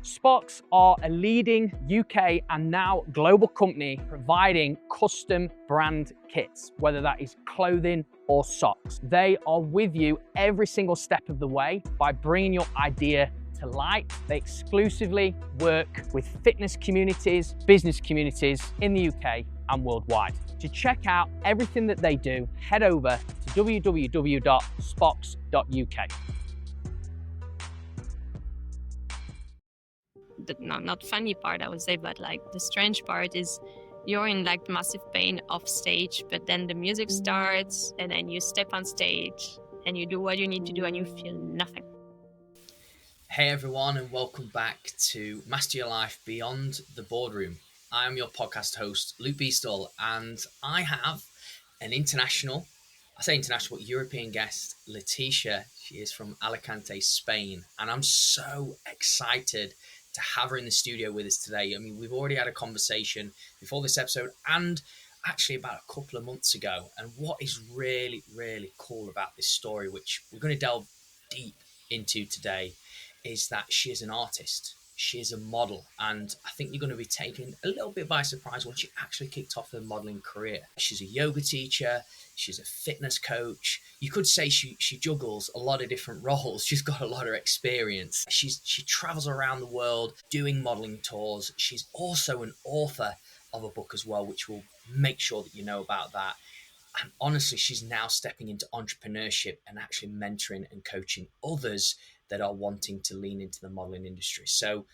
Spox are a leading UK and now global company providing custom brand kits, whether that is clothing or socks. They are with you every single step of the way by bringing your idea to light. They exclusively work with fitness communities, business communities in the UK and worldwide. To check out everything that they do, head over to www.spox.uk. The not funny part, I would say, but like the strange part is you're in like massive pain off stage, but then the music starts and then you step on stage and you do what you need to do and you feel nothing. Hey everyone, and welcome back to Master Your Life Beyond the Boardroom. I am your podcast host, Luke Beastall, and I have an international, European guest, Laetitia. She is from Alicante, Spain, and I'm so excited to have her in the studio with us today. I mean, we've already had a conversation before this episode and actually about a couple of months ago. And what is really, really cool about this story, which we're going to delve deep into today, is that she is an artist. She is a model. And I think you're going to be taken a little bit by surprise when she actually kicked off her modeling career. She's a yoga teacher. She's a fitness coach. You could say she juggles a lot of different roles. She's got a lot of experience. She travels around the world doing modeling tours. She's also an author of a book as well, which will make sure that you know about that. And honestly, she's now stepping into entrepreneurship and actually mentoring and coaching others that are wanting to lean into the modeling industry. So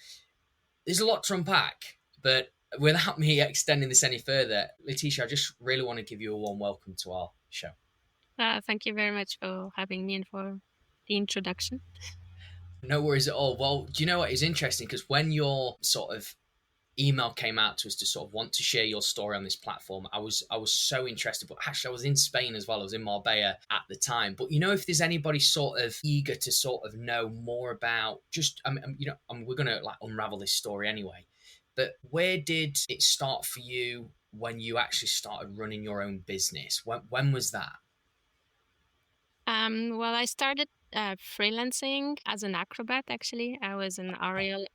there's a lot to unpack, but without me extending this any further, Laetitia, I just really want to give you a warm welcome to our show. Thank you very much for having me and for the introduction. No worries at all. Well, do you know what is interesting? Because when your sort of email came out to us to sort of want to share your story on this platform, I was so interested. But actually, I was in Spain as well. I was in Marbella at the time. But you know, if there's anybody sort of eager to sort of know more about just, we're going to like unravel this story anyway. But where did it start for you when you actually started running your own business? When was that? Well, I started freelancing as an acrobat. Actually, I was an aerial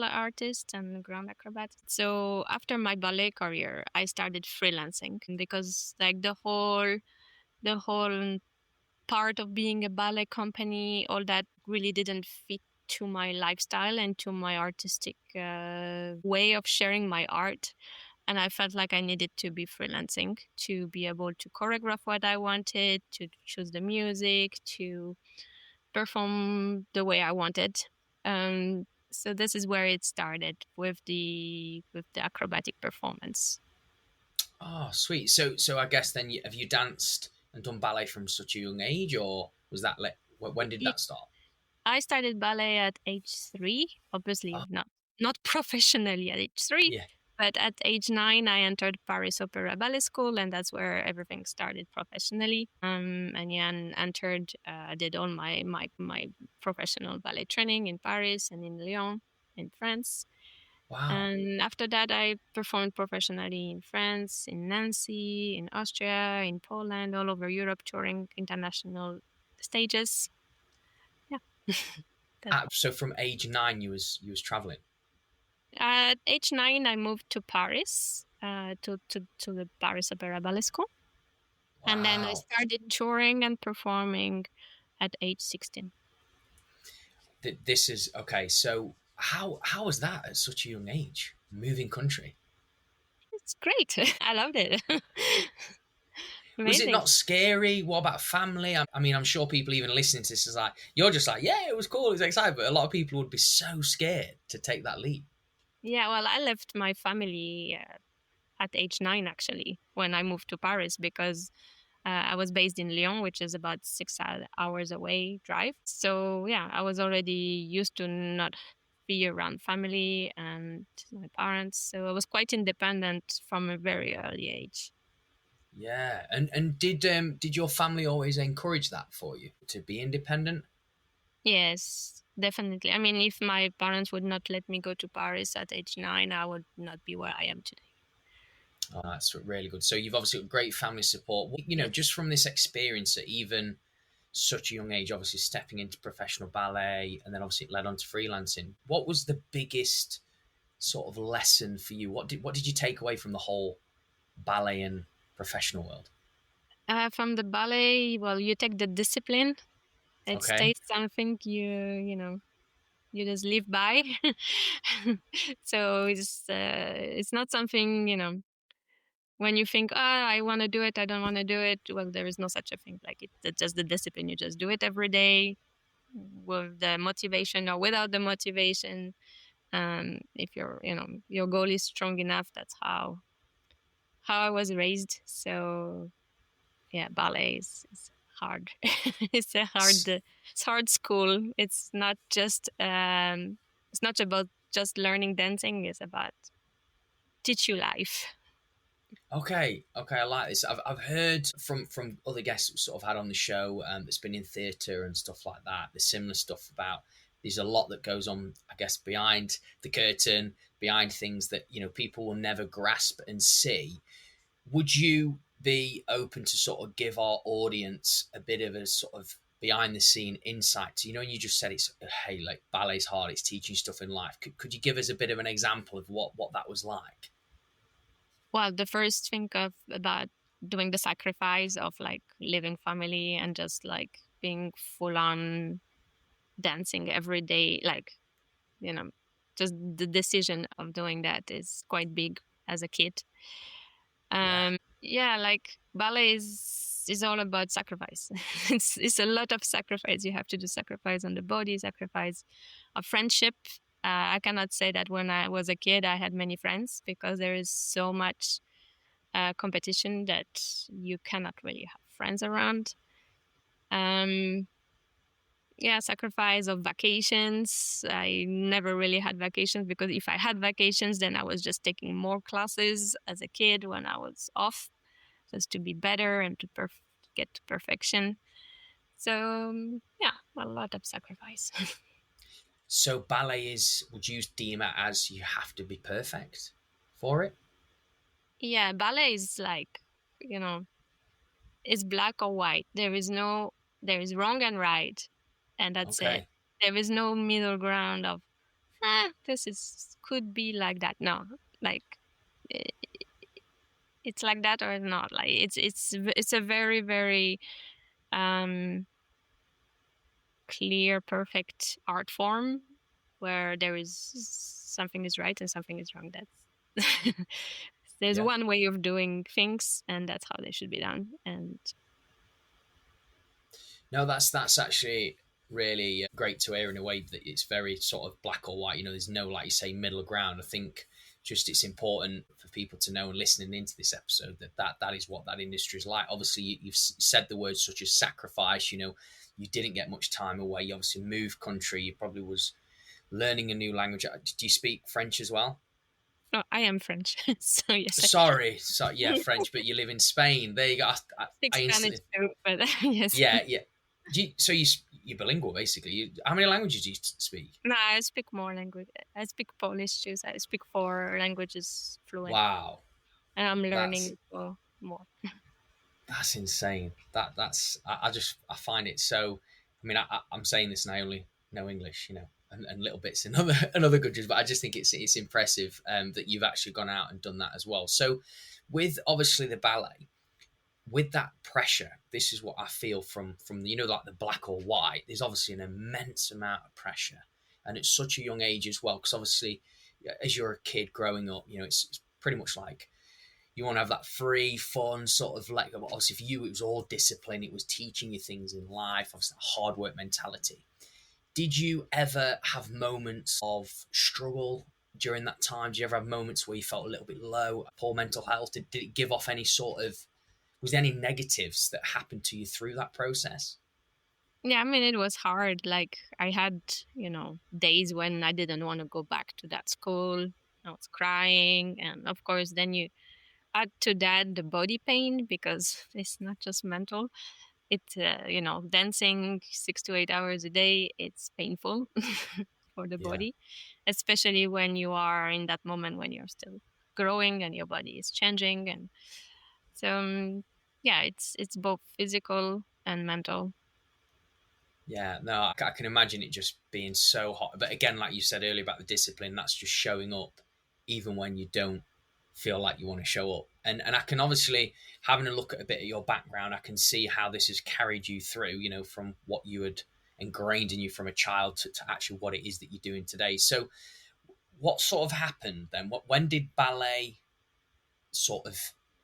artist and ground acrobat. So after my ballet career, I started freelancing because like the whole part of being a ballet company, all that really didn't fit to my lifestyle and to my artistic way of sharing my art. And I felt like I needed to be freelancing to be able to choreograph what I wanted, to choose the music, to perform the way I wanted. So this is where it started with the acrobatic performance. Oh, sweet. So I guess then have you danced and done ballet from such a young age, or was that when did that start? I started ballet at age 3, obviously not professionally at age 3. Yeah. But at age 9, I entered Paris Opera Ballet School, and that's where everything started professionally. Did all my professional ballet training in Paris and in Lyon, in France. Wow. And after that, I performed professionally in France, in Nancy, in Austria, in Poland, all over Europe, touring international stages. Yeah. So from age 9, you was traveling. At age 9, I moved to Paris, to the Paris Opera Ballet School. Wow. And then I started touring and performing at age 16. This is, okay, so how was that at such a young age, moving country? It's great. I loved it. Was it not scary? What about family? I mean, I'm sure people even listening to this is like, you're just like, yeah, it was cool, it was exciting, but a lot of people would be so scared to take that leap. Yeah, well, I left my family at age 9, actually, when I moved to Paris, because I was based in Lyon, which is about 6 hours away drive. So, yeah, I was already used to not be around family and my parents. So I was quite independent from a very early age. Yeah. And did your family always encourage that for you, to be independent? Yes, definitely. I mean, if my parents would not let me go to Paris at age 9, I would not be where I am today. Oh, that's really good. So you've obviously got great family support. You know, just from this experience, that even such a young age, obviously stepping into professional ballet, and then obviously it led on to freelancing. What was the biggest sort of lesson for you? What did you take away from the whole ballet and professional world? From the ballet, well, you take the discipline. It Okay. stays something you just live by. So it's not something, when you think, oh, I want to do it, I don't want to do it. Well, there is no such a thing. Like it's just the discipline. You just do it every day with the motivation or without the motivation. If your goal is strong enough, that's how I was raised. So yeah, ballet is hard. It's hard school. It's not about just learning dancing. It's about teach you life. Okay, I like this. I've heard from other guests that sort of had on the show that's been in theatre and stuff like that. The similar stuff about there's a lot that goes on, I guess, behind the curtain, behind things that people will never grasp and see. Would you be open to sort of give our audience a bit of a sort of behind the scene insight to, and you just said it's, hey, like ballet's hard, it's teaching stuff in life. Could you give us a bit of an example of what that was like? Well, the first thing about doing the sacrifice of like leaving family and just like being full on dancing every day, like, just the decision of doing that is quite big as a kid. Yeah. Yeah, like ballet is all about sacrifice. It's a lot of sacrifice. You have to do sacrifice on the body, sacrifice of friendship. I cannot say that when I was a kid I had many friends, because there is so much competition that you cannot really have friends around. Yeah, sacrifice of vacations. I never really had vacations, because if I had vacations, then I was just taking more classes as a kid when I was off, just to be better and to get to perfection. So yeah, a lot of sacrifice. So ballet would you deem it as you have to be perfect for it? Yeah, ballet is like, it's black or white. There is wrong and right, and that's it. Okay. There is no middle ground of this could be like that. No, like it's like that or not. Like it's a very, very clear, perfect art form, where there is something is right and something is wrong. That's there's Yeah. one way of doing things, and that's how they should be done. And No, that's actually really great to hear in a way that it's very sort of black or white. There's no, like you say, middle ground. I think just it's important for people to know, and listening into this episode, that is what that industry is like. Obviously, you've said the words such as sacrifice. You didn't get much time away. You obviously moved country. You probably was learning a new language. Do you speak French as well? oh, I am French, so yes. Sorry, so yeah, French, but you live in Spain. There you go. Speak I Spanish instantly, too, but yes. yeah. So you're bilingual, basically. How many languages do you speak? No, I speak more language. I speak Polish too. So I speak 4 languages fluent, Wow, and I'm that's learning more. that's insane. I find it so. I mean, I'm saying this and I only know English, and little bits in other countries, but I just think it's impressive that you've actually gone out and done that as well. So, with obviously the ballet, with that pressure, this is what I feel from like the black or white. There's obviously an immense amount of pressure, and at such a young age as well. Because obviously, as you're a kid growing up, it's pretty much like you want to have that free, fun sort of like. Obviously, for you, it was all discipline. It was teaching you things in life. Obviously, hard work mentality. Did you ever have moments of struggle during that time? Did you ever have moments where you felt a little bit low, poor mental health? Did it give off any sort of, was there any negatives that happened to you through that process? Yeah, I mean, it was hard. Like I had, days when I didn't want to go back to that school. I was crying, and of course, then you add to that the body pain, because it's not just mental. It's dancing 6 to 8 hours a day. It's painful for the Yeah. body, especially when you are in that moment when you're still growing and your body is changing. And so yeah, it's both physical and mental. Yeah, no, I can imagine it just being so hot. But again, like you said earlier about the discipline, that's just showing up even when you don't feel like you want to show up. And I can obviously, having a look at a bit of your background, I can see how this has carried you through, you know, from what you had ingrained in you from a child to actually what it is that you're doing today. So what sort of happened then? When did ballet sort of,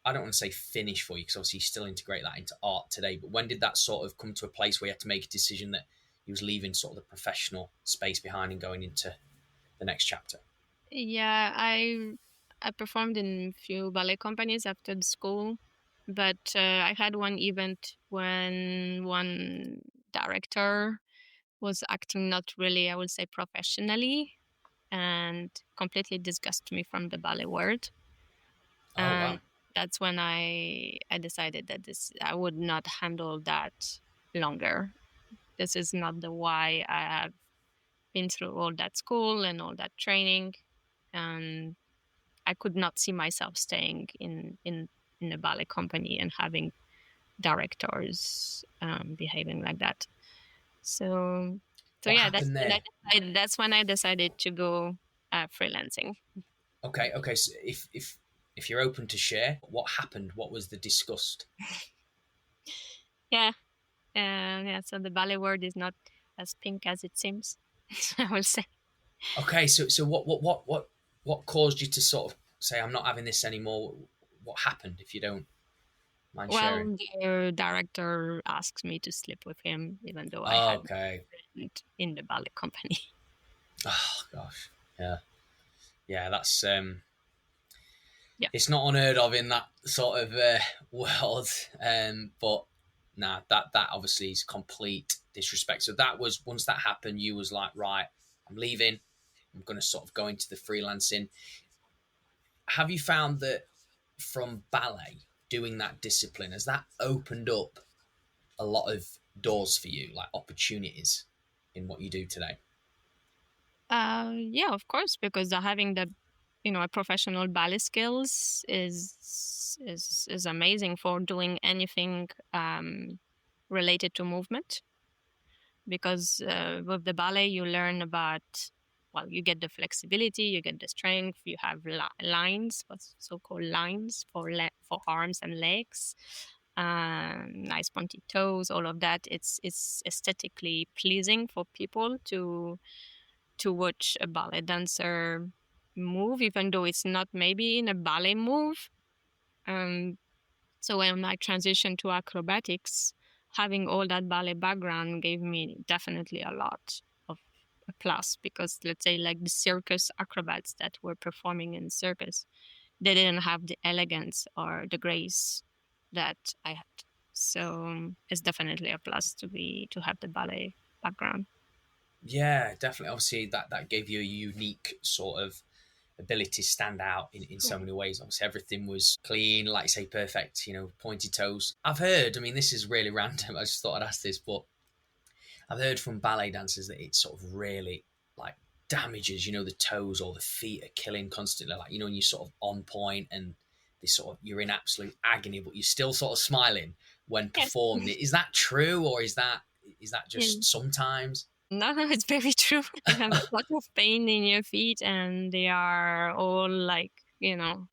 I don't want to say finish for you, because obviously you still integrate that into art today, but when did that sort of come to a place where you had to make a decision that you was leaving sort of the professional space behind and going into the next chapter? Yeah, I performed in a few ballet companies after the school, but I had one event when one director was acting not really, I would say, professionally, and completely disgusted me from the ballet world. Oh, wow. And that's when I decided that I would not handle that longer. This is not the why I have been through all that school and all that training, and I could not see myself staying in a ballet company and having directors behaving like that. So What yeah, happened there? that's when I decided to go freelancing. Okay. So if you're open to share, what happened? What was the disgust? Yeah, yeah. So the ballet world is not as pink as it seems. I will say. Okay, so what caused you to sort of say I'm not having this anymore? What happened, if you don't mind sharing? Well, the director asked me to sleep with him, even though I Oh, had okay. in the ballet company. Oh gosh. Yeah. Yeah, that's Yeah. it's not unheard of in that sort of world. But nah, that obviously is complete disrespect. So that was, once that happened, you was like, right, I'm leaving. I'm going to sort of go into the freelancing. Have you found that from ballet, doing that discipline, has that opened up a lot of doors for you, like opportunities in what you do today? Yeah, of course, because having the a professional ballet skills is amazing for doing anything related to movement. Because with the ballet, you learn about, well, you get the flexibility, you get the strength, you have lines, what's so-called lines for for arms and legs, nice pointy toes, all of that. It's aesthetically pleasing for people to watch a ballet dancer move, even though it's not maybe in a ballet move. Um, so when I transitioned to acrobatics, having all that ballet background gave me definitely a lot of a plus, because let's say like the circus acrobats that were performing in circus, they didn't have the elegance or the grace that I had. So it's definitely a plus to have the ballet background. Yeah, definitely. Obviously, that gave you a unique sort of ability to stand out in so many ways. Obviously, everything was clean, like you say, perfect, pointy toes. I've heard, I mean, this is really random. I just thought I'd ask this, but I've heard from ballet dancers that it sort of really like damages, the toes or the feet are killing constantly. Like, when you're sort of on point and you're in absolute agony, but you're still sort of smiling when Yes. performing. Is that true, or is that Yeah. just sometimes? No, it's very true. You have a lot of pain in your feet, and they are all like,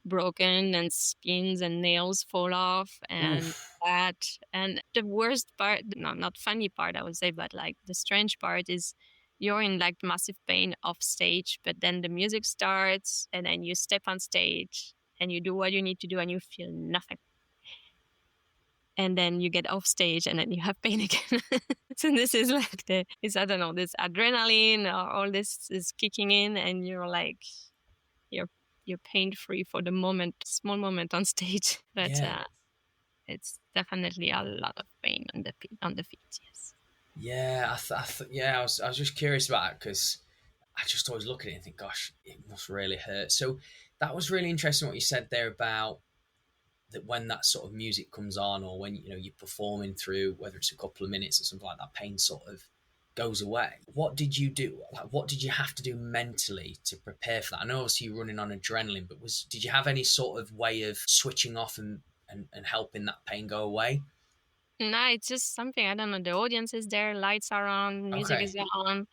broken, and skins and nails fall off, and Oof. that. And the worst part, no, not funny part, I would say, but like the strange part is you're in like massive pain off stage, but then the music starts, and then you step on stage and you do what you need to do, and you feel nothing. And then you get off stage and then you have pain again. So this is like I don't know, this adrenaline or all this is kicking in, and you're like, you're pain free for the moment, small moment on stage. But Yeah. it's definitely a lot of pain on the feet. Yes. Yeah, yeah, I was just curious about that because I just always look at it and think, gosh, it must really hurt. So that was really interesting what you said there about that when that sort of music comes on, or when you're performing through, whether it's a couple of minutes or something like that, pain sort of goes away. What did you do? Like, what did you have to do mentally to prepare for that? I know obviously you're running on adrenaline, but did you have any sort of way of switching off and helping that pain go away? No, it's just something, I don't know. The audience is there, lights are on, music Okay. is on,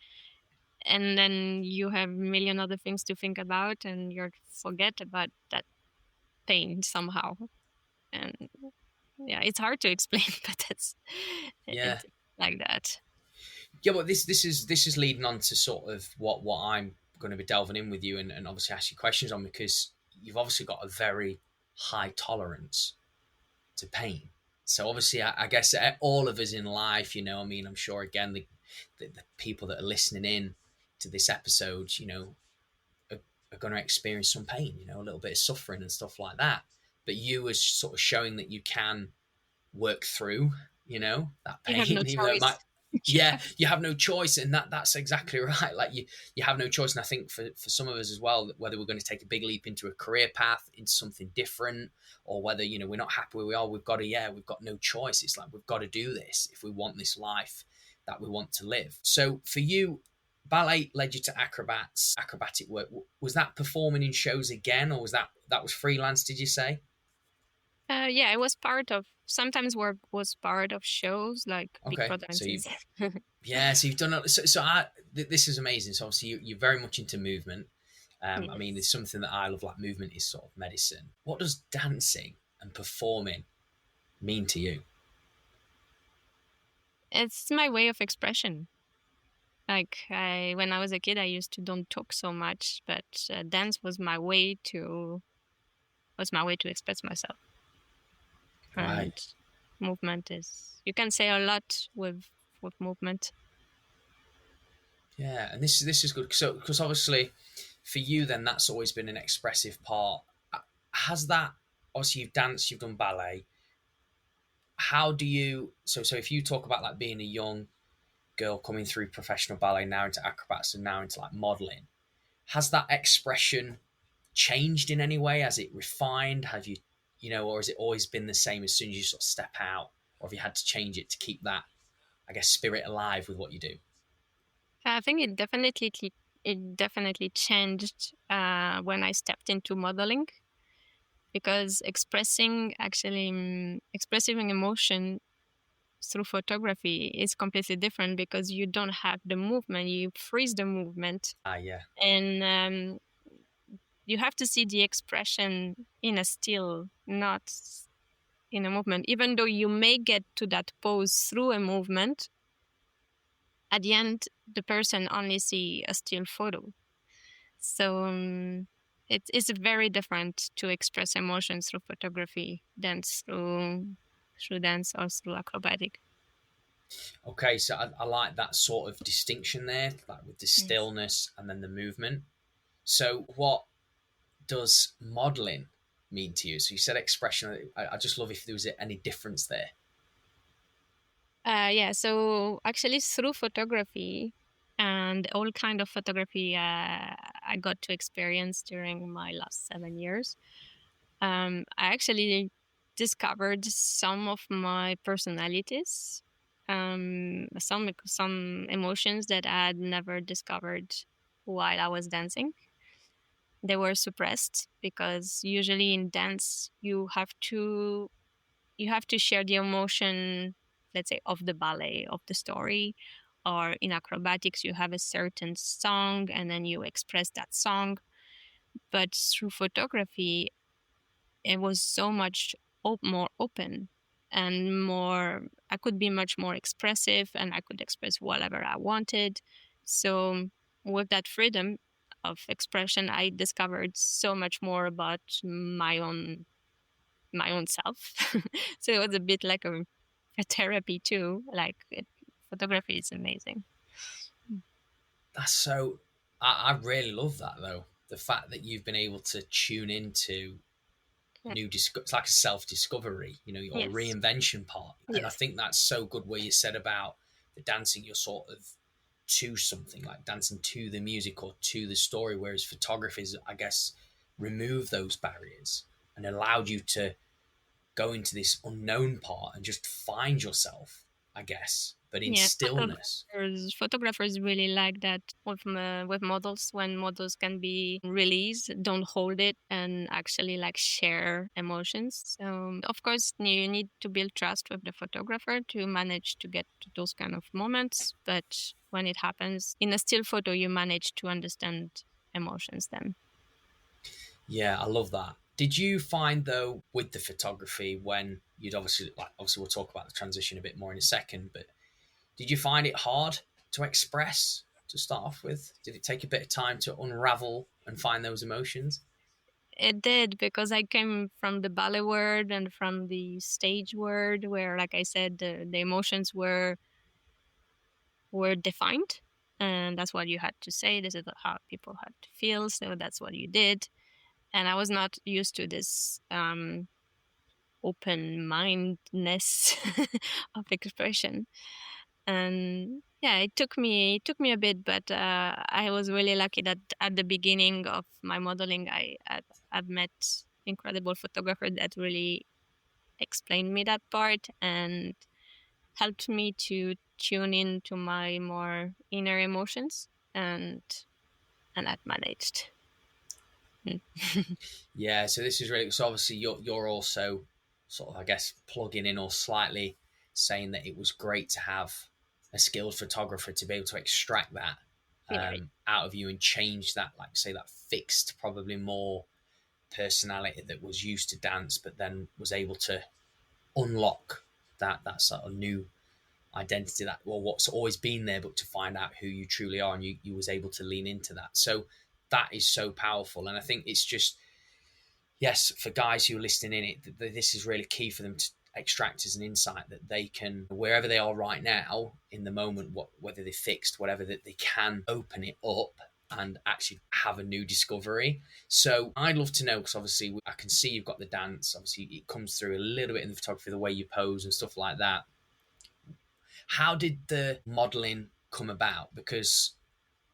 and then you have a million other things to think about, and you forget about that pain somehow. And yeah, it's hard to explain, but Yeah. it's like that. Yeah, well, this is leading on to sort of what I'm going to be delving in with you, and obviously ask you questions on, because you've obviously got a very high tolerance to pain. So obviously, I guess all of us in life, I mean, I'm sure again the people that are listening in to this episode, are going to experience some pain, a little bit of suffering and stuff like that. But you are sort of showing that you can work through, that You have no pain, even though it might. choice. Yeah, you have no choice, and that's exactly right. Like you have no choice, and I think for some of us as well, whether we're going to take a big leap into a career path, into something different, or whether we're not happy where we are, we've got no choice. It's like we've got to do this if we want this life that we want to live. So for you, ballet led you to acrobatic work. Was that performing in shows again, or that was freelance? Did you say? Yeah, it was part of, sometimes work was part of shows like big Okay, so productions. so you've done it. This is amazing. So obviously you're very much into movement. I mean, Yes. there's something that I love, like movement is sort of medicine. What does dancing and performing mean to you? It's my way of expression. Like when I was a kid, I used to don't talk so much, but dance was my way to express myself. Right. And movement is, you can say a lot with movement. Yeah, and this is good. So because obviously, for you, then that's always been an expressive part. Has that, obviously you've danced, you've done ballet. How do you? So if you talk about like being a young girl coming through professional ballet, now into acrobats, and now into like modeling, has that expression changed in any way? Has it refined? Have you, or has it always been the same as soon as you sort of step out? Or have you had to change it to keep that, I guess, spirit alive with what you do? I think it definitely changed when I stepped into modeling, because expressing emotion through photography is completely different, because you don't have the movement, you freeze the movement, Ah, yeah. and you have to see the expression in a still, not in a movement. Even though you may get to that pose through a movement, at the end the person only see a still photo. So it's very different to express emotions through photography than through dance or through acrobatic. Okay, so I like that sort of distinction there, like with the Yes. stillness and then the movement. So what does modeling mean to you? So you said expression. I just love if there was any difference there. Yeah, so actually through photography and all kind of photography I got to experience during my last 7 years, I actually discovered some of my personalities, some emotions that I had never discovered while I was dancing. They were suppressed because usually in dance you have to share the emotion, let's say, of the ballet, of the story, or in acrobatics you have a certain song and then you express that song. But through photography it was so much more open and more, I could be much more expressive and I could express whatever I wanted. So with that freedom of expression I discovered so much more about my own self. So it was a bit like a therapy too. Photography is amazing. That's so. I really love that though. The fact that you've been able to tune into Yeah. it's like a self-discovery, or Yes. reinvention part. And I Yes. think that's so good where you said about the dancing, you're sort of to something, like dancing to the music or to the story, whereas photography, I guess, remove those barriers and allowed you to go into this unknown part and just find yourself, I guess, but in Yeah, stillness. photographers really like that with models, when models can be released, don't hold it, and actually like share emotions. So of course you need to build trust with the photographer to manage to get to those kind of moments. But when it happens in a still photo, you manage to understand emotions then. Yeah, I love that. Did you find though with the photography, when you'd obviously we'll talk about the transition a bit more in a second, but did you find it hard to express to start off with? Did it take a bit of time to unravel and find those emotions? It did, because I came from the ballet world and from the stage world, where, like I said, the emotions were defined, and that's what you had to say. This is how people had to feel, so that's what you did. And I was not used to this open mindedness of expression. And yeah, it took me a bit, but I was really lucky that at the beginning of my modeling, I've met incredible photographers that really explained me that part and helped me to tune into my more inner emotions, and that managed. Yeah, so this is really, so obviously you're also sort of, I guess, plugging in or slightly saying that it was great to have a skilled photographer to be able to extract that Yeah, out of you and change that, like say that fixed, probably more personality that was used to dance, but then was able to unlock that sort of new identity, that, well, what's always been there, but to find out who you truly are, and you was able to lean into that. So that is so powerful, and I think it's just, yes, for guys who are listening in, this is really key for them to extract as an insight, that they can, wherever they are right now in the moment, whether they're fixed, whatever, that they can open it up and actually have a new discovery. So I'd love to know, because obviously I can see you've got the dance, obviously it comes through a little bit in the photography, the way you pose and stuff like that. How did the modeling come about? Because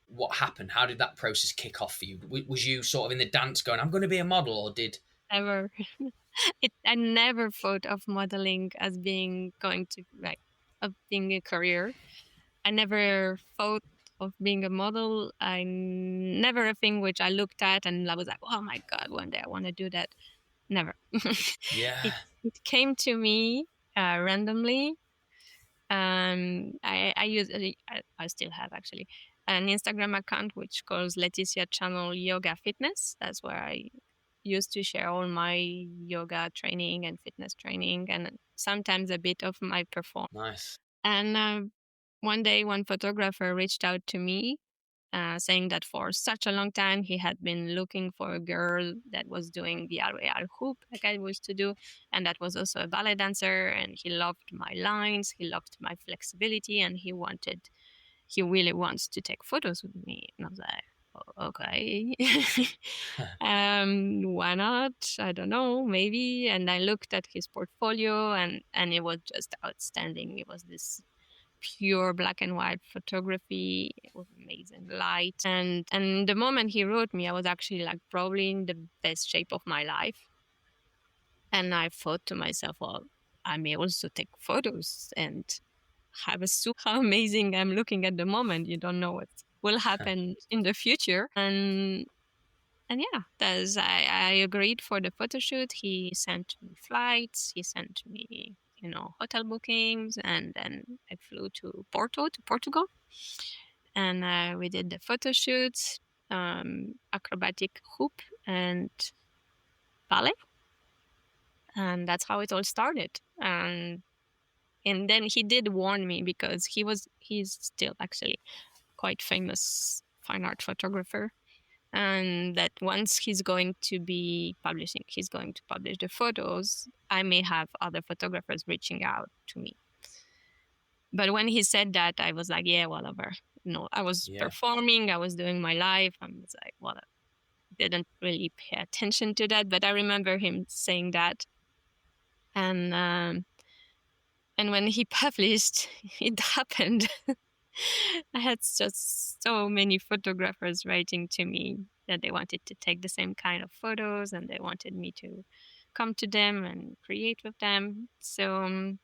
what happened? How did that process kick off for you? Was you sort of in the dance going, I'm going to be a model, or did... never. I never thought of modeling as being going to like of being a career. I never thought of being a model. I never a thing which I looked at and I was like, oh my god, one day I want to do that. Never. Yeah. It came to me randomly. I still have actually an Instagram account which calls Laetitia Channel Yoga Fitness. That's where I used to share all my yoga training and fitness training, and sometimes a bit of my performance. Nice. And one day, one photographer reached out to me, saying that for such a long time he had been looking for a girl that was doing the real hoop like I used to do, and that was also a ballet dancer. And he loved my lines, he loved my flexibility, and he really wants to take photos with me. And I was like, okay. Why not? I don't know, maybe. And I looked at his portfolio, and it was just outstanding. It was this pure black and white photography. It was amazing light. And the moment he wrote me, I was actually like probably in the best shape of my life. And I thought to myself, well, I may also take photos and have a soup. How amazing I'm looking at the moment. You don't know what will happen in the future. And yeah, I agreed for the photo shoot. He sent me flights. He sent me, hotel bookings, and then I flew to Portugal, and we did the photo shoots, acrobatic hoop and ballet, and that's how it all started. And then he did warn me, because he's still actually quite famous fine art photographer, and that once he's going to publish the photos, I may have other photographers reaching out to me. But when he said that, I was like, yeah, whatever. No, I was performing, I was doing my life. I was like, whatever. Didn't really pay attention to that, but I remember him saying that. And when he published, it happened. I had just so many photographers writing to me that they wanted to take the same kind of photos, and they wanted me to come to them and create with them. So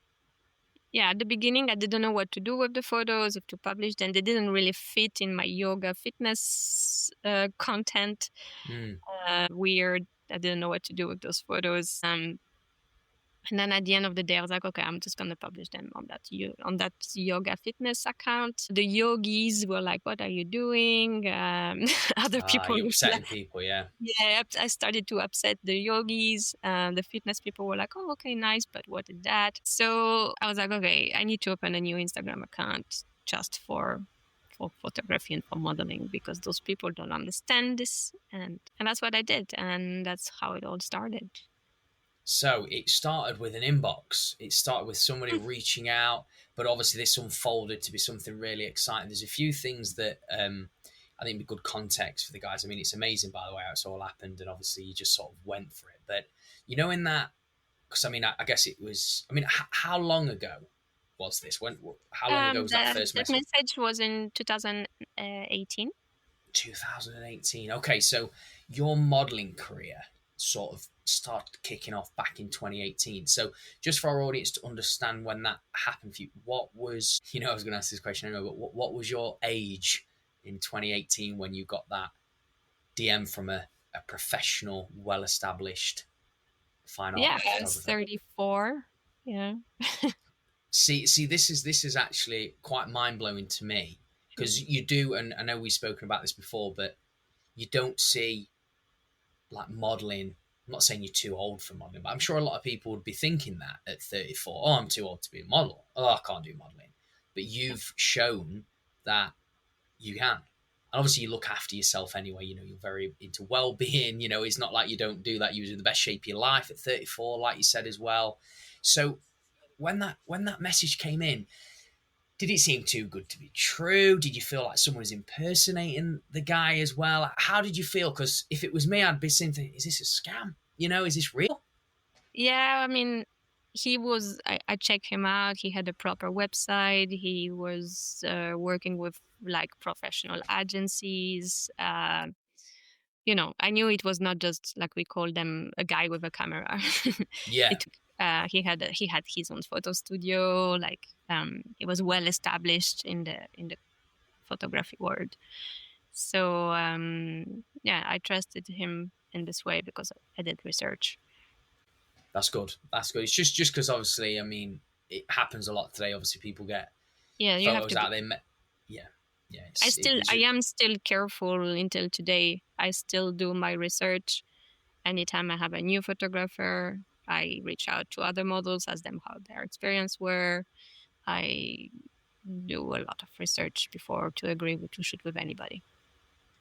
Yeah, at the beginning, I didn't know what to do with the photos, if to publish them. They didn't really fit in my yoga fitness content. Weird. I didn't know what to do with those photos. And then at the end of the day, I was like, okay, I'm just gonna publish them on that yoga fitness account. The yogis were like, "What are you doing?" Other people You're were upsetting like, people, yeah. yeah, I started to upset the yogis. The fitness people were like, "Oh, okay, nice, but what is that?" So I was like, okay, I need to open a new Instagram account just for photography and for modeling, because those people don't understand this, and that's what I did, and that's how it all started. So it started with an inbox. It started with somebody reaching out, but obviously this unfolded to be something really exciting. There's a few things that I think would be good context for the guys. I mean, it's amazing, by the way, how it's all happened, and obviously you just sort of went for it. But in that, because I mean, I guess it was. I mean, how long ago was this? How long ago was that first That message? message was in 2018. 2018. Okay, so your modeling career sort of started kicking off back in 2018. So just for our audience to understand when that happened for you, what was, I was going to ask this question anyway, but what was your age in 2018 when you got that DM from a professional, well-established fine art Yeah, I was photographer? 34. Yeah. See, this is actually quite mind-blowing to me, because you do, and I know we've spoken about this before, but you don't see like modeling. I'm not saying you're too old for modeling, but I'm sure a lot of people would be thinking that at 34. Oh, I'm too old to be a model. Oh, I can't do modeling. But you've shown that you can. And obviously, you look after yourself anyway. You're very into well-being. It's not like you don't do that. You're in the best shape of your life at 34, like you said as well. So when that message came in, did it seem too good to be true? Did you feel like someone was impersonating the guy as well? How did you feel? Because if it was me, I'd be thinking, is this a scam? Is this real? Yeah, I mean, I checked him out. He had a proper website. He was working with like professional agencies. I knew it was not just like we call them a guy with a camera. Yeah. It he had his own photo studio. Like he was well established in the photography world. So yeah, I trusted him in this way because I did research. That's good. That's good. It's just because obviously, I mean, it happens a lot today. Obviously, people get Yeah, you have photos to out be. there. Yeah. Yeah. I am still careful until today. I still do my research. Anytime I have a new photographer, I reach out to other models, ask them how their experience were. I do a lot of research before to agree to shoot with anybody.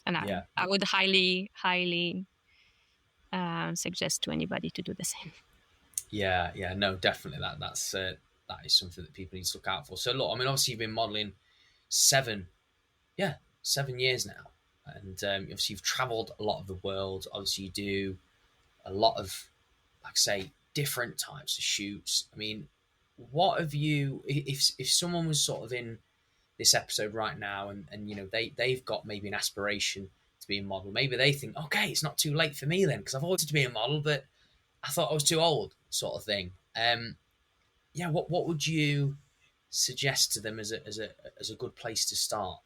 And I would highly, highly suggest to anybody to do the same. Yeah. Yeah. No, definitely. That is something that people need to look out for. So look, I mean, obviously you've been modeling 7 years now, and obviously you've traveled a lot of the world. Obviously you do a lot of, like I say, different types of shoots. I mean, what have you, if someone was sort of in this episode right now, and they've got maybe an aspiration to be a model, maybe they think, okay, it's not too late for me then, because I've always wanted to be a model, but I thought I was too old, sort of thing. What would you suggest to them as a good place to start,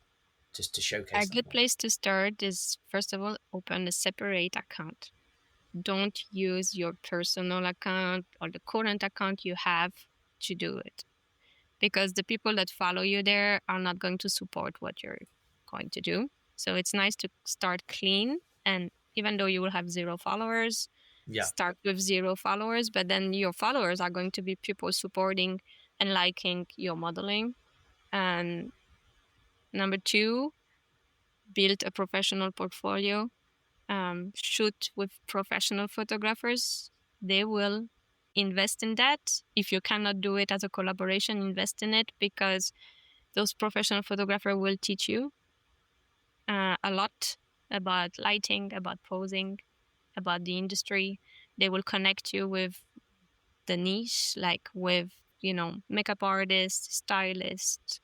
just to showcase A that good more? place to start is, first of all, open a separate account. Don't use your personal account or the current account you have to do it, because the people that follow you there are not going to support what you're going to do. So it's nice to start clean. And even though you will have 0 followers, start with 0 followers, but then your followers are going to be people supporting and liking your modeling. And number 2, build a professional portfolio. Shoot with professional photographers. They will invest in that. If you cannot do it as a collaboration, invest in it, because those professional photographers will teach you a lot about lighting, about posing, about the industry. They will connect you with the niche, like with, makeup artists, stylists.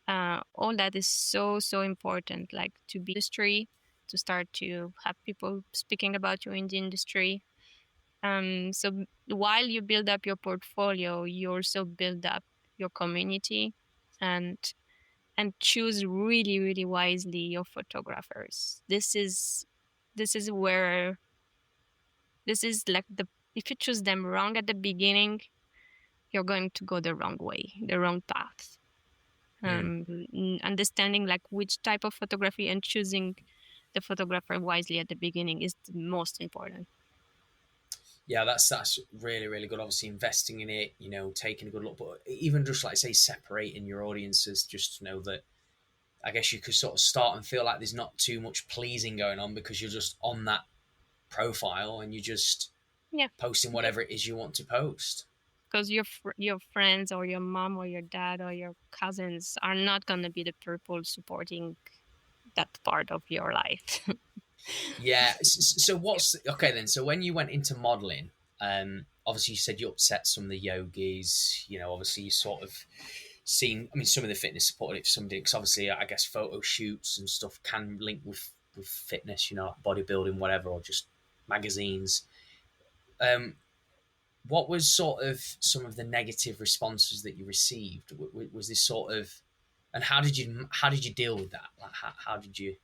All that is so, so important, like to be industry, to start to have people speaking about you in the industry. So while you build up your portfolio, you also build up your community, and choose really, really wisely your photographers. This is where, this is like if you choose them wrong at the beginning, you're going to go the wrong way, the wrong path. Understanding like which type of photography and choosing the photographer wisely at the beginning is the most important. Yeah, that's really, really good. Obviously, investing in it, taking a good look, but even just like say separating your audiences, just to know that, I guess you could sort of start and feel like there's not too much pleasing going on because you're just on that profile and you're just posting whatever it is you want to post. Because your friends or your mom or your dad or your cousins are not going to be the people supporting that part of your life. Yeah. So what's okay then? So when you went into modeling, obviously you said you upset some of the yogis. Obviously you sort of seen. I mean, some of the fitness supported it for somebody because obviously I guess photo shoots and stuff can link with fitness. Like bodybuilding, whatever, or just magazines. What was sort of some of the negative responses that you received? Was this sort of, and how did you deal with that? Like how did you?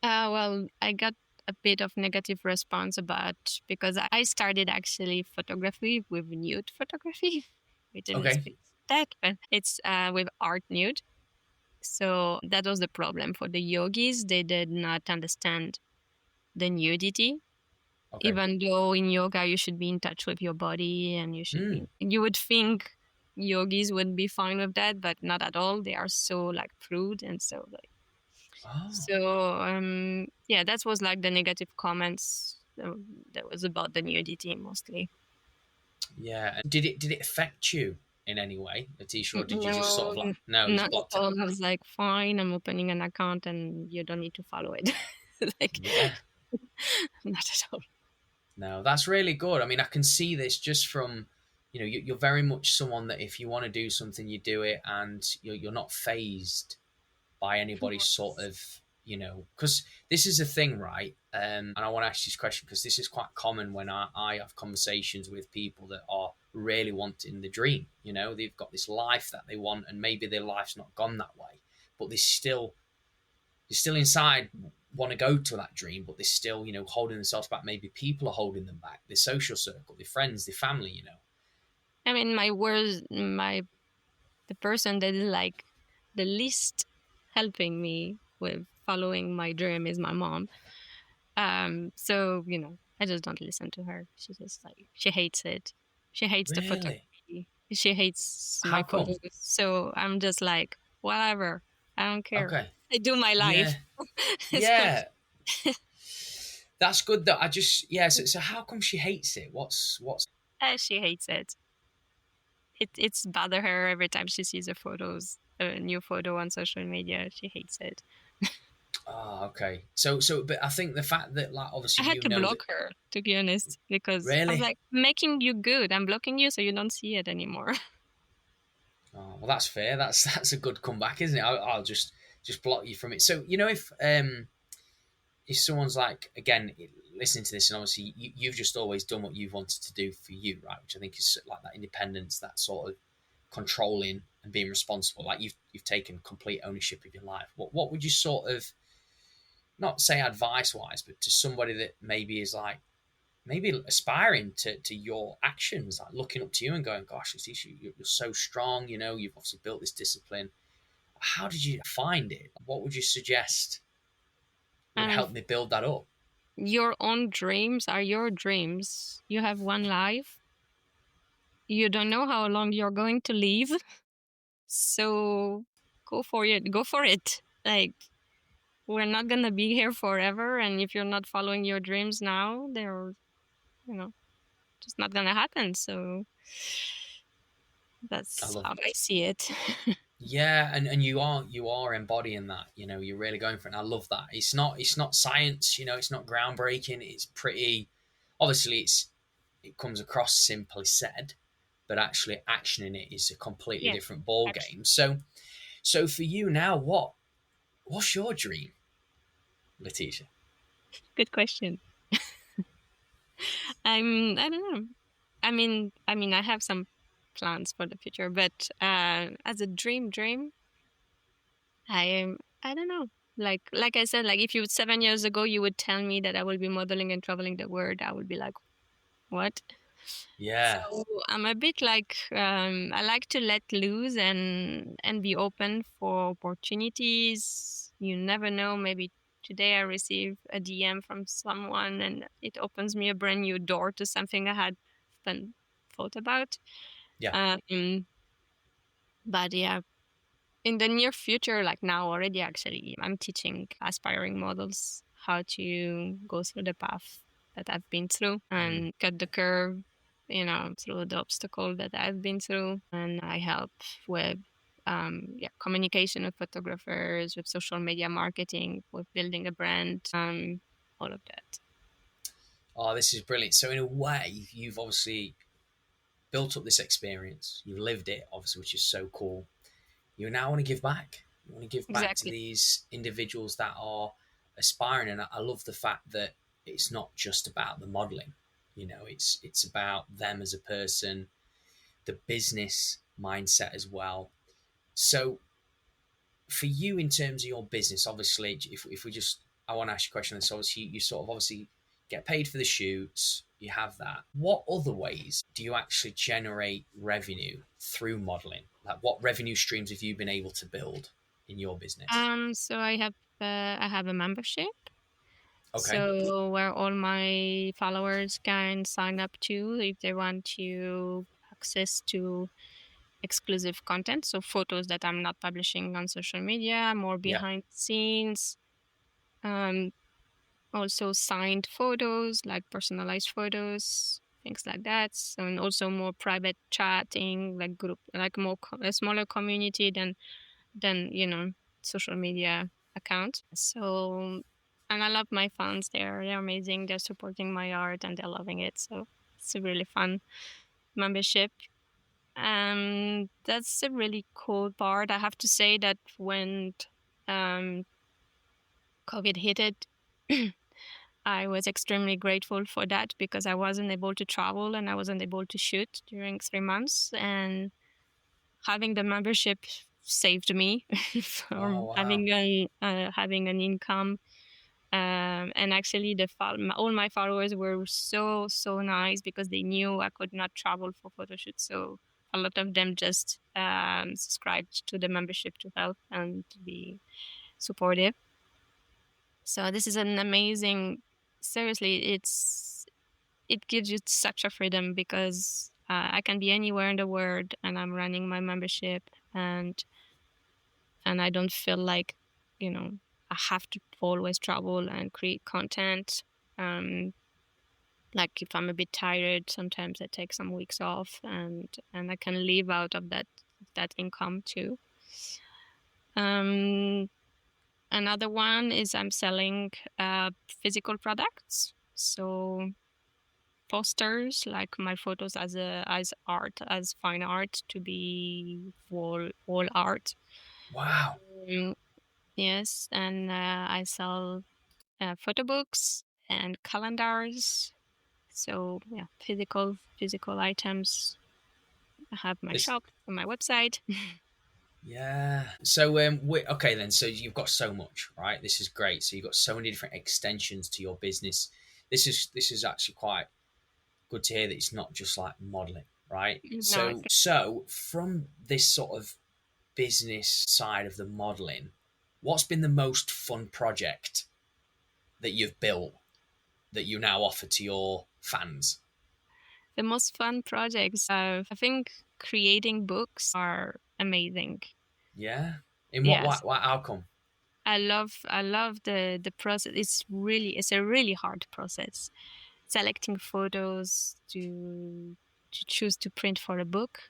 Well, I got a bit of negative response because I started actually photography with nude photography. We didn't speak that, but it's with art nude. So that was the problem for the yogis. They did not understand the nudity. Okay. Even though in yoga you should be in touch with your body and you would think yogis would be fine with that, but not at all. They are so like prude and so like. Oh. So that was like the negative comments that was about the nudity mostly. Yeah. Did it affect you in any way, Laetitia, or did you just sort of like not at all? I was like, fine, I'm opening an account and you don't need to follow it. Not at all. No, that's really good. I mean, I can see this just from, you're very much someone that if you want to do something, you do it, and you're not phased by anybody's sort of, because this is a thing, right? And I want to ask you this question because this is quite common when I have conversations with people that are really wanting the dream. They've got this life that they want, and maybe their life's not gone that way, but they're still inside want to go to that dream, but they're still, holding themselves back. Maybe people are holding them back, their social circle, their friends, their family, I mean, the person that is like the least helping me with following my dream is my mom. So, I just don't listen to her. She just like, she hates it. She hates the photography. She hates my photos. So I'm just like, whatever. I don't care. Okay. I do my life. Yeah. That's good though. So how come she hates it? What's she hates it. It's bother her every time she sees a new photo on social media. She hates it. Oh, okay. So, but I think the fact that, like, obviously, I had to block her, to be honest, because I was like, making you good. I'm blocking you so you don't see it anymore. Oh, well, that's fair. That's a good comeback, isn't it? I'll just block you from it. So, if someone's like, again, listening to this, and obviously you've just always done what you've wanted to do for you, right? Which I think is like that independence, that sort of controlling and being responsible. Like you've taken complete ownership of your life. What would you sort of, not say advice wise, but to somebody that maybe is like, maybe aspiring to your actions, like looking up to you and going, gosh, you're so strong, you've obviously built this discipline. How did you find it? What would you suggest would help me build that up? Your own dreams are your dreams. You have one life. You don't know how long you're going to live. So go for it. Go for it. Like, we're not going to be here forever. And if you're not following your dreams now, they're, just not going to happen. So that's how I see it. Yeah, and you are embodying that. You're really going for it. And I love that. It's not science. It's not groundbreaking. It's pretty. Obviously, it comes across simply said, but actually actioning it is a completely different ball game. So for you now, what's your dream, Laetitia? Good question. I don't know. I mean, I have some plans for the future. But as a dream, I don't know. Like I said, like if you 7 years ago you would tell me that I will be modeling and traveling the world, I would be like, what? Yeah. So I'm a bit like I like to let loose and be open for opportunities. You never know. Maybe today I receive a DM from someone and it opens me a brand new door to something I had often thought about. Yeah. But yeah, in the near future, like now already, actually, I'm teaching aspiring models how to go through the path that I've been through and cut the curve, through the obstacle that I've been through. And I help with communication with photographers, with social media marketing, with building a brand, all of that. Oh, this is brilliant. So in a way, you've obviously built up this experience. You've lived it, obviously, which is so cool. You now want to give back. You want to give back to these individuals that are aspiring. And I love the fact that it's not just about the modeling. It's about them as a person, the business mindset as well. So for you, in terms of your business, obviously, if we just, I want to ask you a question. So obviously, you sort of obviously get paid for the shoots. You have that. What other ways do you actually generate revenue through modeling? Like, what revenue streams have you been able to build in your business? So I have a membership. Okay. So where all my followers can sign up to if they want to access to exclusive content. So photos that I'm not publishing on social media, more behind the scenes. Also signed photos, like personalized photos, things like that. So, and also more private chatting, like group, like a smaller community than social media account. So, and I love my fans. They're amazing. They're supporting my art and they're loving it. So it's a really fun membership. That's a really cool part. I have to say that when COVID hit it, I was extremely grateful for that because I wasn't able to travel and I wasn't able to shoot during 3 months. And having the membership saved me from having an income. And actually, all my followers were so nice because they knew I could not travel for photo shoots. So a lot of them just subscribed to the membership to help and to be supportive. So this is an amazing. Seriously, it gives you such a freedom because I can be anywhere in the world and I'm running my membership and I don't feel like, I have to always travel and create content. Like if I'm a bit tired, sometimes I take some weeks off and I can live out of that income too. Another one is I'm selling physical products. So posters, like my photos as art, as fine art, to be wall art. Wow. Yes, and I sell photo books and calendars. So yeah, physical items. I have my shop on my website. Yeah. So okay then. So you've got so much, right? This is great. So you've got so many different extensions to your business. This is actually quite good to hear that it's not just like modeling, right? No, So from this sort of business side of the modeling, what's been the most fun project that you've built that you now offer to your fans? The most fun projects, I think creating books are amazing. Yeah. In what outcome? I love the process. It's a really hard process. Selecting photos to choose to print for a book,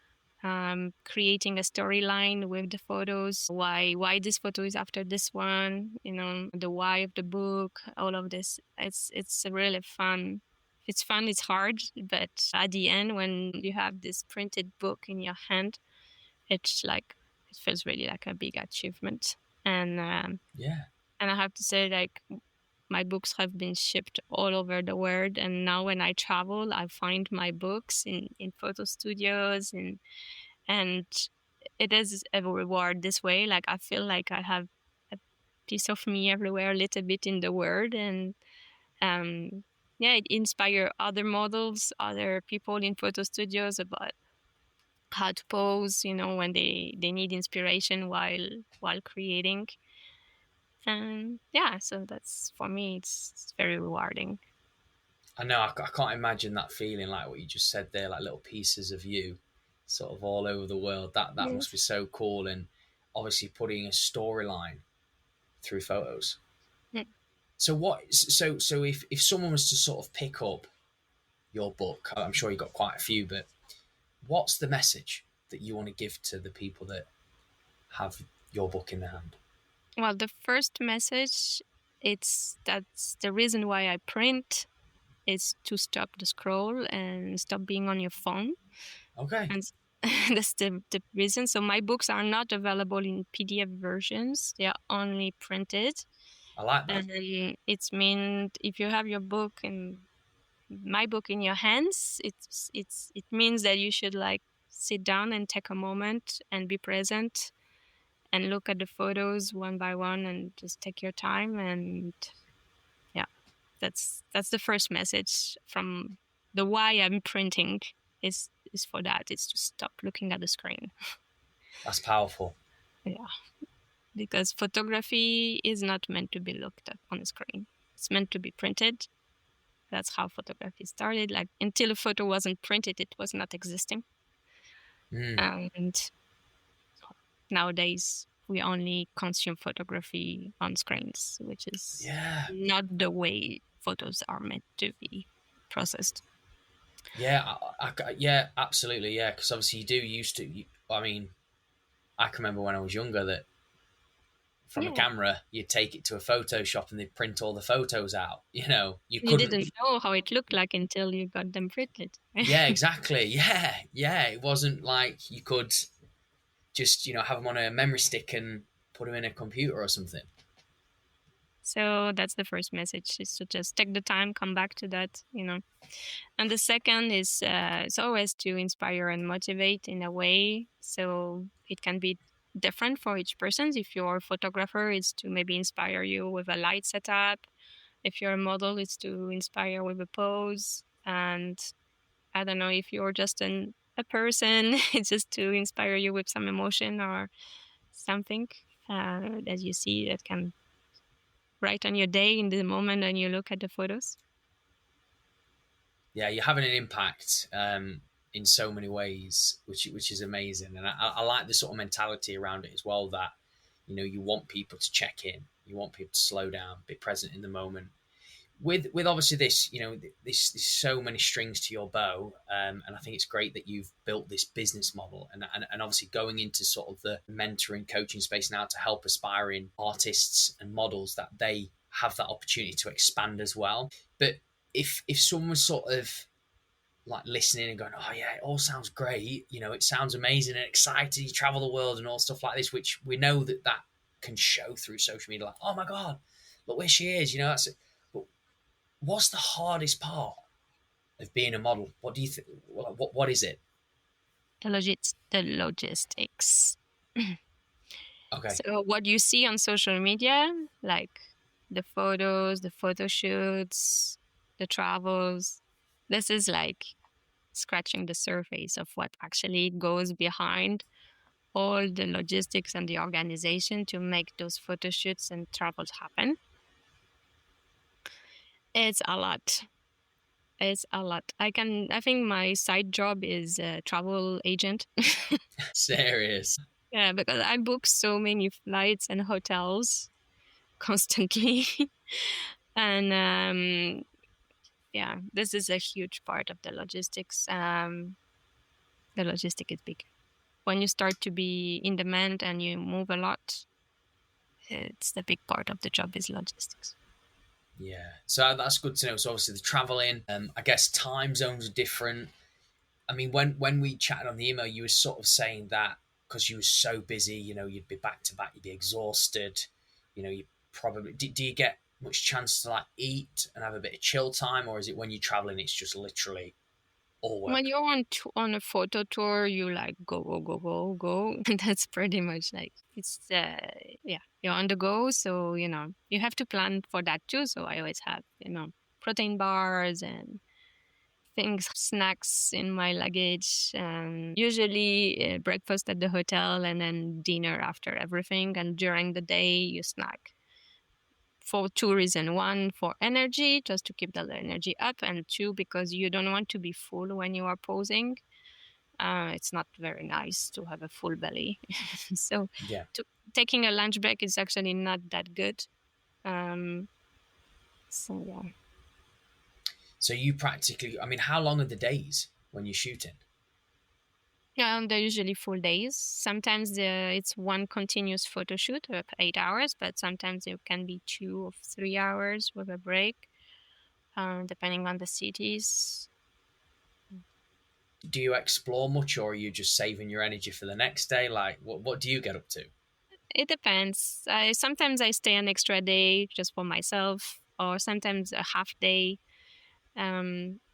creating a storyline with the photos, why this photo is after this one, the why of the book, all of this. It's really fun. It's fun, it's hard, but at the end, when you have this printed book in your hand, it's like, it feels really like a big achievement. And Yeah. and I have to say, like, my books have been shipped all over the world, and now when I travel, I find my books in photo studios, and it is a reward this way. Like I feel like I have a piece of me everywhere, a little bit in the world, and yeah, it inspire other models, other people in photo studios about how to pose, when they need inspiration while creating. And yeah, so that's, for me, it's very rewarding. I know, I can't imagine that feeling, like what you just said there, like little pieces of you sort of all over the world. That Yeah. must be so cool. And obviously putting a storyline through photos. Yeah. So if someone was to sort of pick up your book, I'm sure you got quite a few, but what's the message that you want to give to the people that have your book in their hand? Well, the first message, that's the reason why I print, is to stop the scroll and stop being on your phone. Okay. And that's the reason. So my books are not available in PDF versions. They are only printed. I like that. And it's mean if you have your book and my book in your hands, it means that you should like sit down and take a moment and be present and look at the photos one by one and just take your time. And yeah, that's the first message from the why I'm printing is for that. It's to stop looking at the screen. That's powerful. Yeah, because photography is not meant to be looked at on a screen. It's meant to be printed. That's how photography started. Like until a photo wasn't printed, it was not existing. And nowadays we only consume photography on screens, which is not the way photos are meant to be processed. Yeah, yeah, absolutely, yeah. Because obviously you do used to. I mean, I can remember when I was younger that from a camera, you'd take it to a photo shop and they'd print all the photos out. You didn't know how it looked like until you got them printed. Yeah, exactly. Yeah. It wasn't like you could just, have them on a memory stick and put them in a computer or something. So that's the first message, is to just take the time, come back to that, And the second is it's always to inspire and motivate in a way. So it can be different for each person. If you're a photographer, it's to maybe inspire you with a light setup. If you're a model, it's to inspire with a pose. And I don't know, if you're just a person, it's just to inspire you with some emotion or something that you see that can right on your day in the moment when you look at the photos. Yeah, you're having an impact in so many ways, which is amazing. And I like the sort of mentality around it as well, that, you want people to check in, you want people to slow down, be present in the moment. With obviously this, there's so many strings to your bow, and I think it's great that you've built this business model, and obviously going into sort of the mentoring coaching space now to help aspiring artists and models, that they have that opportunity to expand as well. But if someone's sort of like listening and going, oh yeah, it all sounds great, it sounds amazing and exciting, you travel the world and all stuff like this, which we know that can show through social media, like, oh my god, look where she is, that's it. What's the hardest part of being a model? What do you think? What is it? The logistics. Okay. So what you see on social media, like the photos, the photo shoots, the travels, this is like scratching the surface of what actually goes behind all the logistics and the organization to make those photo shoots and travels happen. It's a lot. It's a lot. I think my side job is a travel agent. Serious? Yeah, because I book so many flights and hotels constantly. And yeah, this is a huge part of the logistics. The logistic is big. When you start to be in demand and you move a lot, it's the big part of the job is logistics. Yeah, so that's good to know. So obviously the traveling, I guess time zones are different. I mean, when we chatted on the email, you were sort of saying that because you were so busy, you'd be back to back, you'd be exhausted, you probably do you get much chance to like eat and have a bit of chill time, or is it when you're traveling, it's just literally all work? When you're on a photo tour, you like go, go, go, go, go. And that's pretty much like it's yeah, you're on the go. So, you have to plan for that too. So I always have, protein bars and things, snacks in my luggage. Usually breakfast at the hotel and then dinner after everything. And during the day, you snack for two reasons. One, for energy, just to keep the energy up, and two, because you don't want to be full when you are posing. It's not very nice to have a full belly. So Yeah. taking a lunch break is actually not that good. So yeah. So you practically, I mean, how long are the days when you're shooting? Yeah, and they're usually full days. Sometimes it's one continuous photo shoot of 8 hours, but sometimes it can be 2 or 3 hours with a break, depending on the cities. Do you explore much, or are you just saving your energy for the next day? Like, what do you get up to? It depends. Sometimes I stay an extra day just for myself, or sometimes a half day.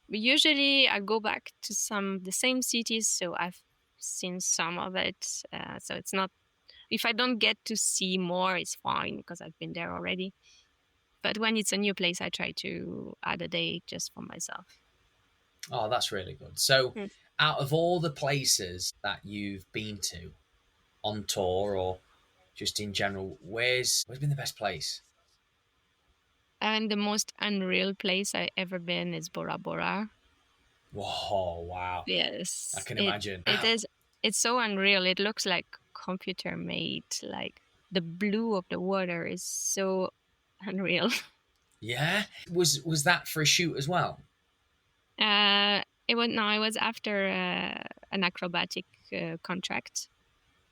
Usually I go back to the same cities, so I've seen some of it. So it's not, if I don't get to see more, it's fine because I've been there already. But when it's a new place, I try to add a day just for myself. Oh, that's really good. So, Mm. out of all the places that you've been to on tour or just in general, where's been the best place? And the most unreal place I ever been is Bora Bora. Whoa, wow. I Yes, can imagine. it is. It's so unreal. It looks like computer made. Like the blue of the water is so unreal. Yeah. Was that for a shoot as well? It was after an acrobatic contract.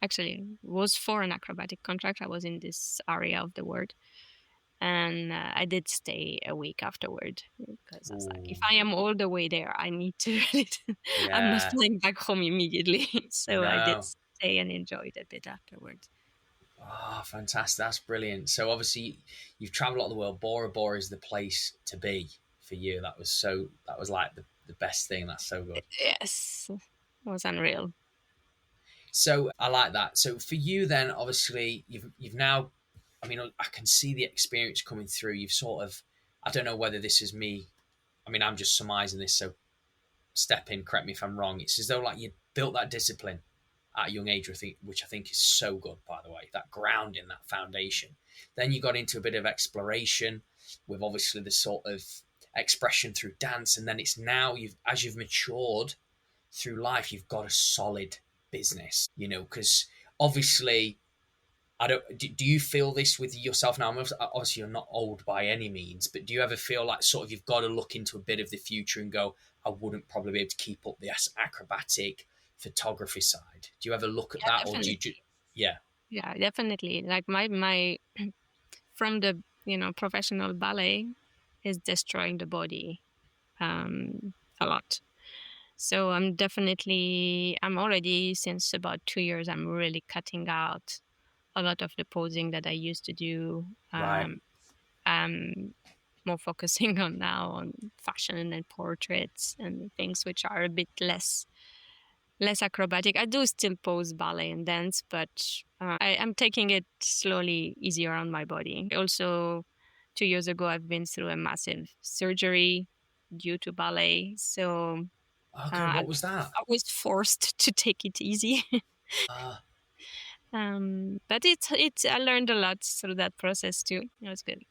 Actually, it was for an acrobatic contract. I was in this area of the world, and I did stay a week afterward because I was like, if I am all the way there, I need to. I'm not Yeah. flying back home immediately, so I did No. stay and enjoyed a bit afterwards. Oh, fantastic. That's brilliant. So obviously you've traveled a lot of the world. Bora Bora is the place to be for you. That was like the best thing. That's so good. Yes, it was unreal. So I like that. So for you then, obviously you've now, I mean, I can see the experience coming through. You've sort of, I don't know whether this is me. I mean, I'm just surmising this. So step in, correct me if I'm wrong. It's as though like you built that discipline at a young age, which I think is so good, by the way, that grounding, that foundation. Then you got into a bit of exploration with obviously the sort of expression through dance. And then it's now as you've matured through life, you've got a solid business, because obviously I don't. Do you feel this with yourself now? Obviously, you're not old by any means, but do you ever feel like sort of you've got to look into a bit of the future and go, I wouldn't probably be able to keep up this acrobatic photography side? Do you ever look at Yeah, that, or do you? definitely. Yeah, Yeah, definitely. Like my from the professional ballet is destroying the body a lot. So I'm already, since about 2 years, I'm really cutting out a lot of the posing that I used to do. right. I'm more focusing on now on fashion and portraits and things which are a bit less acrobatic. I do still pose ballet and dance, but I'm taking it slowly easier on my body. Also, 2 years ago, I've been through a massive surgery due to ballet. So Okay, I what was that? was forced to take it easy. Uh, But I learned a lot through that process too. It was good.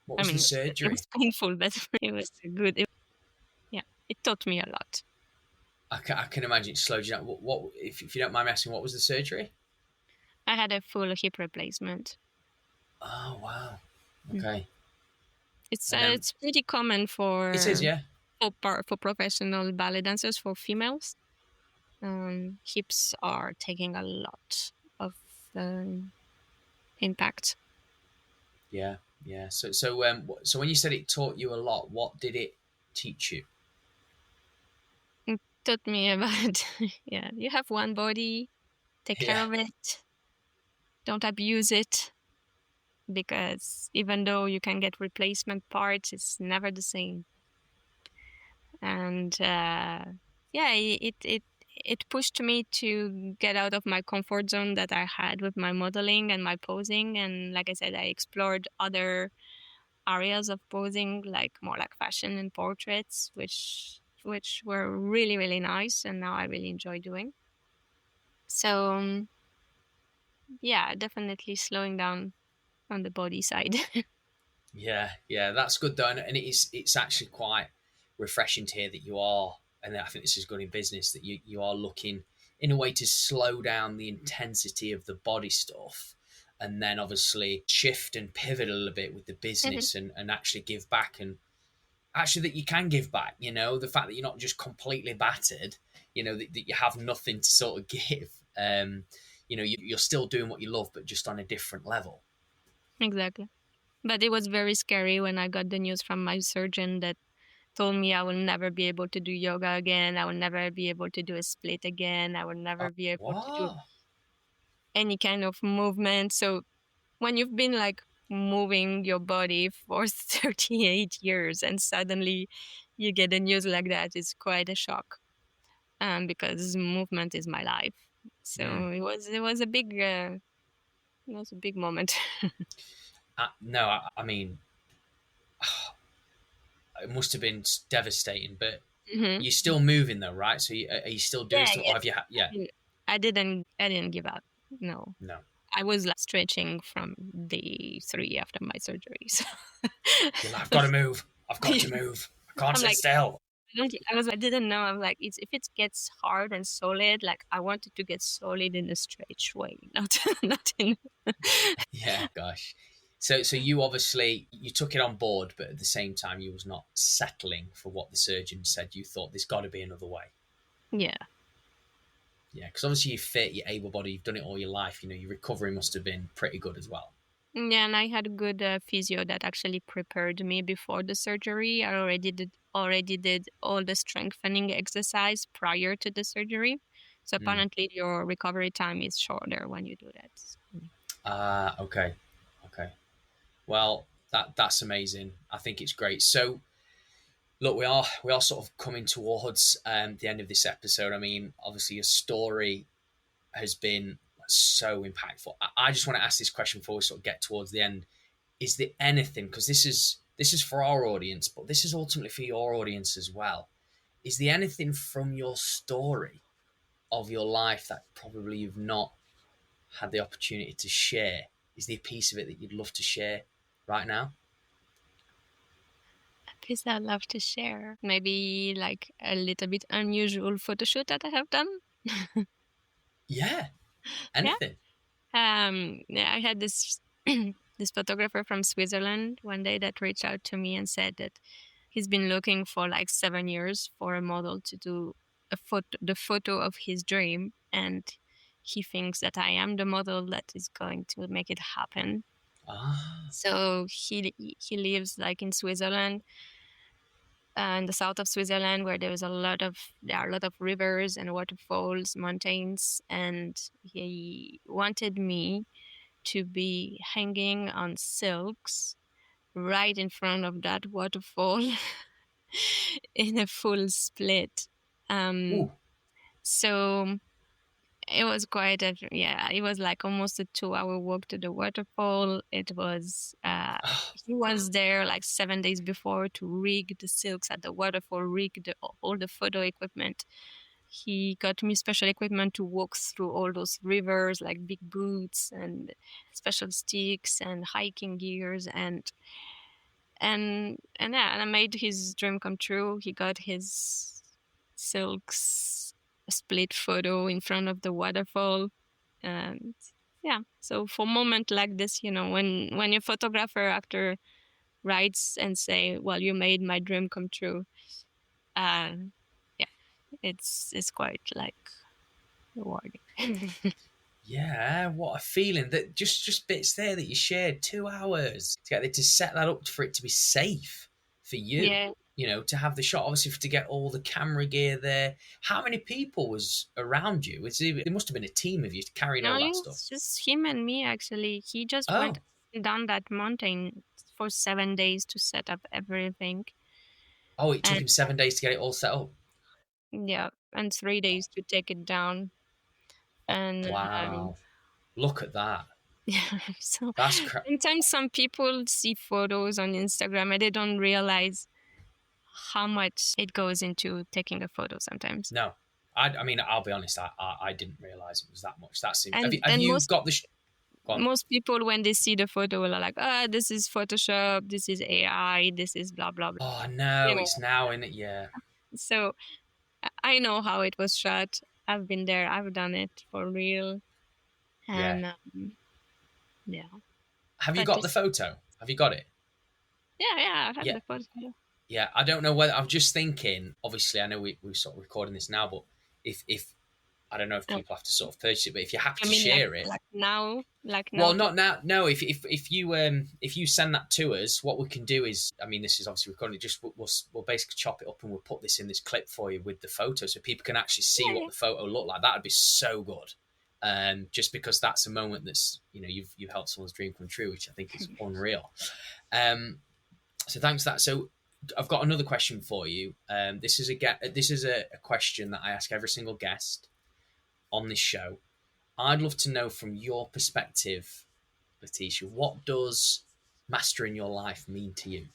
what I was the mean, it surgery? was painful, but it was good. Yeah, it taught me a lot. I can imagine it slowed you down. What if you don't mind me asking, what was the surgery? I had a full hip replacement. Oh wow. Mm. Okay. And then It's pretty common it is, for yeah. for professional ballet dancers, for females. Hips are taking a lot of impact. Yeah, yeah. So when you said it taught you a lot, what did it teach you? It taught me about yeah, you have one body, take care Yeah, of it, don't abuse it. because even though you can get replacement parts, it's never the same. And it pushed me to get out of my comfort zone that I had with my modeling and my posing. And like I said, I explored other areas of posing, like more like fashion and portraits, which were really, really nice, and now I really enjoy doing. So yeah, definitely slowing down on the body side. Yeah, that's good though, and it's actually quite refreshing to hear that you are, and I think this is good in business, that you are looking in a way to slow down the intensity of the body stuff, and then obviously shift and pivot a little bit with the business, and actually give back, and actually that you can give back. You know, the fact that you're not just completely battered, you know, that you have nothing to sort of give. You know, you're still doing what you love, but just on a different level. Exactly. But it was very scary when I got the news from my surgeon that told me I will never be able to do yoga again. I will never be able to do a split again. I will never be able to do What? any kind of movement. So when you've been like moving your body for 38 years and suddenly you get a news like that, it's quite a shock. Because movement is my life. So it was a big moment. No, I mean, it must have been devastating, but Mm-hmm. you're still moving though, right? So are you still doing Yeah, stuff, or have you? Yeah, I didn't give up. No, no. I was like stretching from day 3 after my surgery. So You're like, I've got to move. I've got to move. I can't I'm sit like, still. I didn't know. I'm like, if it gets hard and solid, like I want it to get solid in a stretch way, not not in. Yeah, gosh. So you obviously you took it on board, but at the same time you was not settling for what the surgeon said. You thought there's got to be another way. Yeah. Yeah, because obviously you're fit, you're able-bodied, you've done it all your life. You know, your recovery must have been pretty good as well. Yeah, and I had a good physio that actually prepared me before the surgery. I already did all the strengthening exercise prior to the surgery. So apparently your recovery time is shorter when you do that. Okay. Well, that's amazing. I think it's great. So look, we are sort of coming towards the end of this episode. I mean, obviously your story has been so impactful. I just want to ask this question before we sort of get towards the end. Is there anything, because this is for our audience, but this is ultimately for your audience as well. Is there anything from your story of your life that probably you've not had the opportunity to share? Is there a piece of it that you'd love to share right now? A piece I'd love to share. Maybe like a little bit unusual photo shoot that I have done. Yeah, anything. Yeah, I had this this photographer from Switzerland one day that reached out to me and said that he's been looking for like 7 years for a model to do the photo of his dream, and he thinks that I am the model that is going to make it happen. So he lives like in Switzerland, in the south of Switzerland, where there are a lot of rivers and waterfalls, mountains, and he wanted me to be hanging on silks right in front of that waterfall in a full split. So it was it was like almost a 2-hour walk to the waterfall. It was, he was there like 7 days before to rig the silks at the waterfall, all the photo equipment. He got me special equipment to walk through all those rivers, like big boots and special sticks and hiking gears, and I made his dream come true. He got his silks split photo in front of the waterfall, and yeah. So for moment like this, when your photographer after writes and say, "Well, you made my dream come true," yeah, it's quite like rewarding. Yeah, what a feeling that just bits there that you shared 2 hours to get to set that up for it to be safe for you. Yeah. You know, to have the shot, obviously to get all the camera gear there. How many people was around you? There must have been a team of you carrying all that stuff. It's just him and me actually. He just Oh. went down that mountain for 7 days to set up everything. Oh, it took And him 7 days to get it all set up. yeah, and 3 days to take it down. And Wow. Look at that. yeah, so That's sometimes some people see photos on Instagram and they don't realize how much it goes into taking a photo sometimes. No. I mean, I'll be honest, I didn't realize it was that much. That seems. And Have you most got the? Go on. most people, when they see the photo, are like, this is Photoshop, this is AI, this is blah blah blah. Oh no, You know. it's now in it. Yeah. So I know how it was shot. I've been there. I've done it for real. And yeah. Have you But got the photo? Have you got it? Yeah, I have Yeah. the photo. Yeah, I don't know whether I'm just thinking. Obviously, I know we're sort of recording this now, but if I don't know if people have to sort of purchase it, but if you have to share it, like now. well, not now. No, if you send that to us, what we can do is, I mean, this is obviously recording. Just we'll basically chop it up and we'll put this in this clip for you with the photo, so people can actually see what the photo looked like. That'd be so good. Just because that's a moment that's, you know, you've helped someone's dream come true, which I think is unreal. So thanks for that. So I've got another question for you. This is a question that I ask every single guest on this show. I'd love to know from your perspective, Laetitia, what does mastering your life mean to you?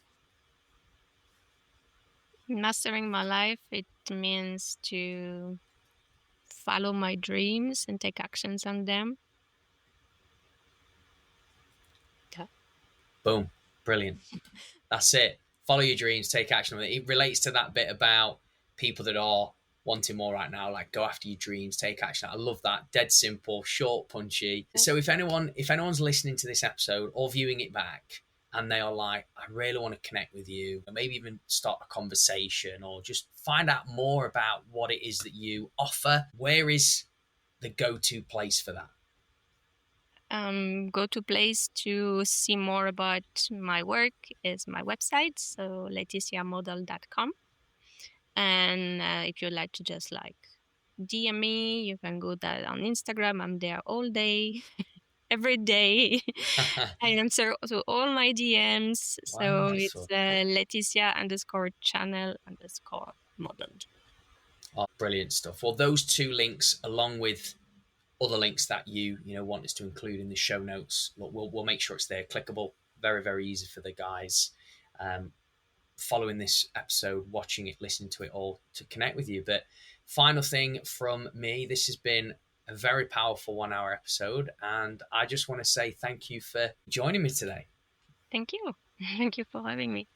Mastering my life, it means to follow my dreams and take actions on them. Yeah. Boom. Brilliant. That's it. Follow your dreams, take action on it. It relates to that bit about people that are wanting more right now, like go after your dreams, take action. I love that. Dead simple, short, punchy. So if anyone's listening to this episode or viewing it back and they are like, I really want to connect with you, or maybe even start a conversation or just find out more about what it is that you offer, where is the go-to place for that? Go-to place to see more about my work is my website, so laetitiamodel.com. And if you'd like to just like DM me, you can go there on Instagram. I'm there all day, every day. I answer to all my DMs. So it's Laetitia_channel_model. Oh, brilliant stuff. Well, those two links, along with other links that you want us to include in the show notes, look, we'll make sure it's there, clickable, very, very easy for the guys following this episode, watching it, listening to it all, to connect with you. But final thing from me, this has been a very powerful 1 hour episode, and I just want to say thank you for joining me today. Thank you. Thank you for having me.